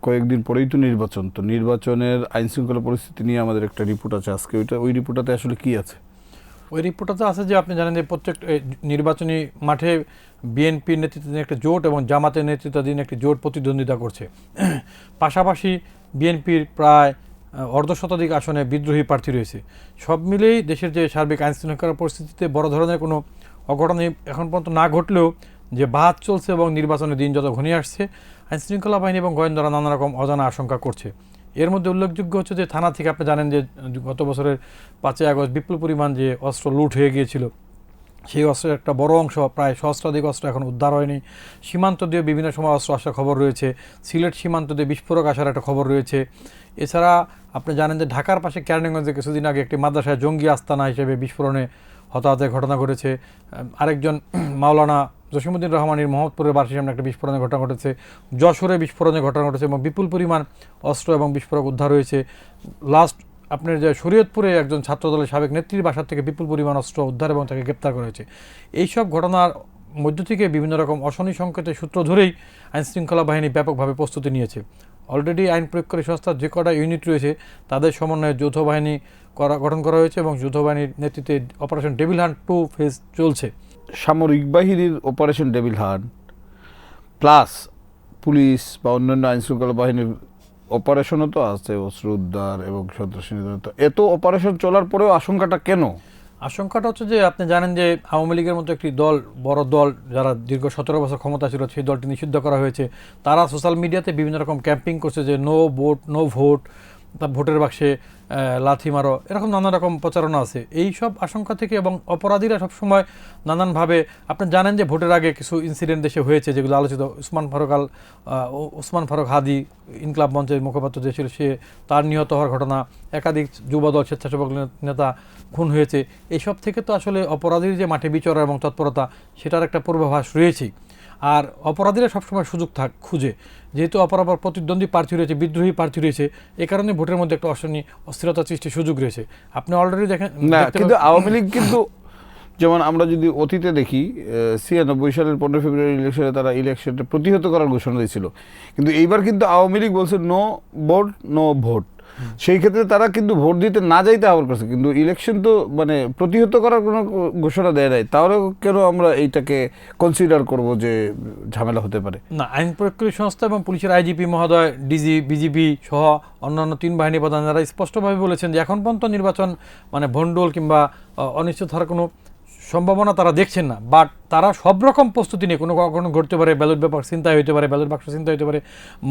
কয়েকদিন পরেই তো নির্বাচন, তো নির্বাচনের আইন শৃঙ্খলা পরিস্থিতি নিয়ে আমাদের একটা রিপোর্ট আছে আজকে, ওই রিপোর্টটাতে আসলে কি আছে? ওই রিপোর্টটাতে আছে যে আপনি জানেন যে প্রত্যেক নির্বাচনী মাঠে বিএনপির নেতৃত্বাধীন একটা জোট এবং জামাতের নেতৃত্বাধীন একটি জোট প্রতিদ্বন্দ্বিতা করছে। পাশাপাশি বিএনপির প্রায় অর্ধশতাধিক আসনে বিদ্রোহী প্রার্থী রয়েছে। সব মিলেই দেশের যে সার্বিক আইন শৃঙ্খলা পরিস্থিতিতে বড় ধরনের কোনো অঘটন এখন পর্যন্ত না ঘটলেও যে বাদ চলছে এবং নির্বাচনের দিন যত ঘনিয়ে আসছে, আইন শৃঙ্খলা বাহিনী এবং গোয়েন্দারা নানা রকম অজানা আশঙ্কা করছে। এর মধ্যে উল্লেখযোগ্য হচ্ছে যে থানা থেকে আপনি জানেন যে গত বছরের 5ই আগস্ট বিপুল পরিমাণ যে অস্ত্র লুট হয়ে গিয়েছিল, সেই অস্ত্রের একটা বড় অংশ, প্রায় সহস্রাধিক অস্ত্র এখন উদ্ধার হয়নি। সীমান্ত দিয়ে বিভিন্ন সময় অস্ত্র আসার খবর রয়েছে, সিলেট সীমান্ত দিয়ে বিস্ফোরক আসার একটা খবর রয়েছে। এছাড়া আপনি জানেন যে ঢাকার পাশে কেরানীগঞ্জে কিছুদিন আগে একটি মাদ্রাসায় জঙ্গি আস্তানা হিসেবে বিস্ফোরণে হতাহতের ঘটনা ঘটেছে। আরেকজন মাওলানা জসিমউদ্দিন রহমানীর মোহাম্মদপুরের বাসীর সামনে একটা বিস্ফোরণের ঘটনা ঘটেছে। যশোরে বিস্ফোরণের ঘটনা ঘটেছে এবং বিপুল পরিমাণ অস্ত্র এবং বিস্ফোরক উদ্ধার হয়েছে। লাস্ট আপনার যে শরীয়তপুরে একজন ছাত্রদলের সাবেক নেত্রীর বাসার থেকে বিপুল পরিমাণ অস্ত্র উদ্ধার এবং তাকে গ্রেপ্তার করা হয়েছে। এইসব ঘটনার মধ্য থেকে বিভিন্ন রকম অশনি সংকেতের সূত্র ধরেই আইনশৃঙ্খলা বাহিনী ব্যাপকভাবে প্রস্তুতি নিয়েছে। অলরেডি আইন প্রয়োগকারী সংস্থার যে কটা ইউনিট রয়েছে তাদের সমন্বয়ে যৌথ বাহিনী গঠন করা হয়েছে এবং যৌথ বাহিনীর নেতৃত্বে অপারেশন ডেভিল হান্ট 2 ফেজ চলছে। সামরিক বাহিনীর operation devil hunt plus police বা অন্যান্য আইনশৃঙ্খলা বাহিনীর অপারেশনও তো আছে, অস্ত্র উদ্ধার এবং সন্ত্রাসী নিধন। এত অপারেশন চলার পরেও আশঙ্কাটা কেন? আশঙ্কাটা হচ্ছে যে আপনি জানেন যে আওয়ামী লীগের মতো একটি দল, বড় দল, যারা দীর্ঘ 17 বছর ক্ষমতা ছিল, সেই দলটি নিষিদ্ধ করা হয়েছে। তারা সোশ্যাল মিডিয়াতে বিভিন্ন রকম ক্যাম্পিং করছে যে নো ভোট, নো ভোট, তা ভোটের বাক্সে লাথি মারো, এরকম নানা রকম প্রচারণা আছে। এই সব আশঙ্কা থেকে এবং অপরাধীরা সবসময় নানানভাবে, আপনি জানেন যে ভোটের আগে কিছু ইনসিডেন্ট দেশে হয়েছে যেগুলো আলোচিত। ওসমান ফারুক হাদি, ইনকলাব মঞ্চের মুখপাত্র যে ছিল, সে তার নিহত হওয়ার ঘটনা, একাধিক যুবদল স্বেচ্ছাসেবক নেতা খুন হয়েছে। এইসব থেকে তো আসলে অপরাধীর যে মাঠে বিচরা এবং তৎপরতা, সেটার একটা পূর্বাভাস রয়েছেই। আর অপরাধীরা সবসময় সুযোগ খুঁজে, যেহেতু অপরাপর প্রতিদ্বন্দ্বী প্রার্থী রয়েছে, বিদ্রোহী প্রার্থী রয়েছে, এ কারণে ভোটের মধ্যে একটা অস্থিরতা সৃষ্টির সুযোগ রয়েছে। আপনি অলরেডি দেখেন না, কিন্তু আওয়ামী লীগ কিন্তু, যেমন আমরা যদি অতীতে দেখি 96 সালের 15 ফেব্রুয়ারি ইলেকশনে তারা ইলেকশনটা প্রতিহত করার ঘোষণা দিয়েছিল, কিন্তু এইবার কিন্তু আওয়ামী লীগ বলছে নো ভোট, নো ভোট। সেই ক্ষেত্রে তারা কিন্তু ভোট দিতে না যাইতে আহ্বান করছে, কিন্তু ইলেকশন তো মানে প্রতিহত করার কোনো ঘোষণা দেয় নাই। তাহলে কেন আমরা এইটাকে কনসিডার করব যে ঝামেলা হতে পারে? না, আইন প্রয়োগকারী সংস্থা এবং পুলিশের আইজিপি মহোদয়, ডিজি, বিজিবি সহ অন্যান্য 3 বাহিনী প্রধান যারা স্পষ্টভাবে বলেছেন যে এখন পর্যন্ত নির্বাচন মানে ভণ্ডুল কিংবা অনিশ্চিত হওয়ার কোনো সম্ভাবনা তারা দেখছেন না। বাট তারা সব রকম প্রস্তুতি নিয়ে, কোনো কখনো ঘটতে পারে, ব্যালট পেপার ছিনতাই হইতে পারে, ব্যালট বাক্স ছিনতাই হইতে পারে,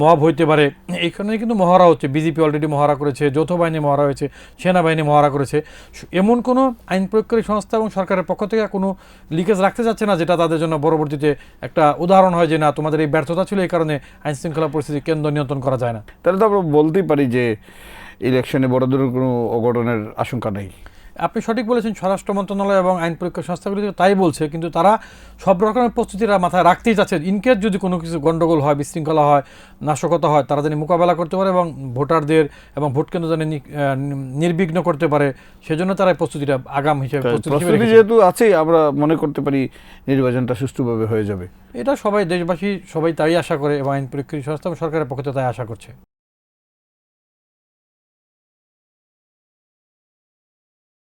মব হইতে পারে। এইখানে কিন্তু মহড়া হচ্ছে, বিজেপি অলরেডি মহড়া করেছে, যৌথ বাহিনী মহড়া হয়েছে, সেনাবাহিনী মহড়া করেছে। এমন কোনো আইন প্রয়োগকারী সংস্থা এবং সরকারের পক্ষ থেকে কোনো লিকেজ রাখতে যাচ্ছে না যেটা তাদের জন্য পরবর্তীতে একটা উদাহরণ হয় যে না, তোমাদের এই ব্যর্থতা ছিল, এই কারণে আইন শৃঙ্খলা পরিস্থিতি কেন্দ্র নিয়ন্ত্রণ করা যায় না। তাহলে তো আমরা বলতেই পারি যে ইলেকশনে বড় ধরনের কোনো অঘটনের আশঙ্কা নেই। আপনি সঠিক বলেছেন, স্বরাষ্ট্র মন্ত্রণালয় এবং আইন পরীক্ষা সংস্থাগুলি তাই বলছে, কিন্তু তারা সব রকমের প্রস্তুতিরা মাথায় রাখতেই যাচ্ছে। ইনকেস যদি কোনো কিছু গণ্ডগোল হয়, বিশৃঙ্খলা হয়, নাশকতা হয়, তারা যেন মোকাবেলা করতে পারে এবং ভোটারদের এবং ভোট কেন্দ্র যেন নির্বিঘ্ন করতে পারে, সেজন্য তারা প্রস্তুতিটা আগাম হিসেবে প্রস্তুতি যেহেতু আছেই, আমরা মনে করতে পারি নির্বাচনটা সুষ্ঠুভাবে হয়ে যাবে। এটা সবাই, দেশবাসী সবাই তাই আশা করে এবং আইন পরীক্ষা সংস্থা এবং সরকারের পক্ষ থেকে তাই আশা করছে।